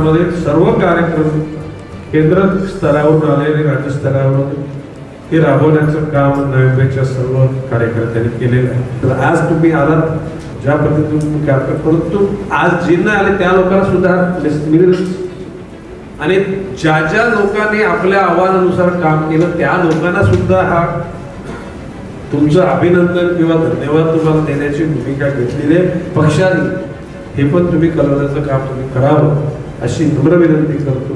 महाराष्ट्रामध्ये सर्व कार्यक्रम केंद्र स्तरावरून आलेले राज्य स्तरावरून हे राबवण्याचं काम नव्याच्या सर्व कार्यकर्त्यांनी केलेलं आहे. तर आज तुम्ही आलात ज्या पद्धतीने तुम्ही काम करता, परंतु आज जे नाही आले त्या लोकांना सुद्धा आणि ज्या ज्या लोकांनी आपल्या आव्हानानुसार काम केलं त्या लोकांना सुद्धा हा तुमचं अभिनंदन किंवा धन्यवाद तुम्हाला देण्याची भूमिका घेतलेली आहे पक्षाने. हे पण तुम्ही कळवण्याचं काम तुम्ही करावं अशी नम्र विनंती करतो.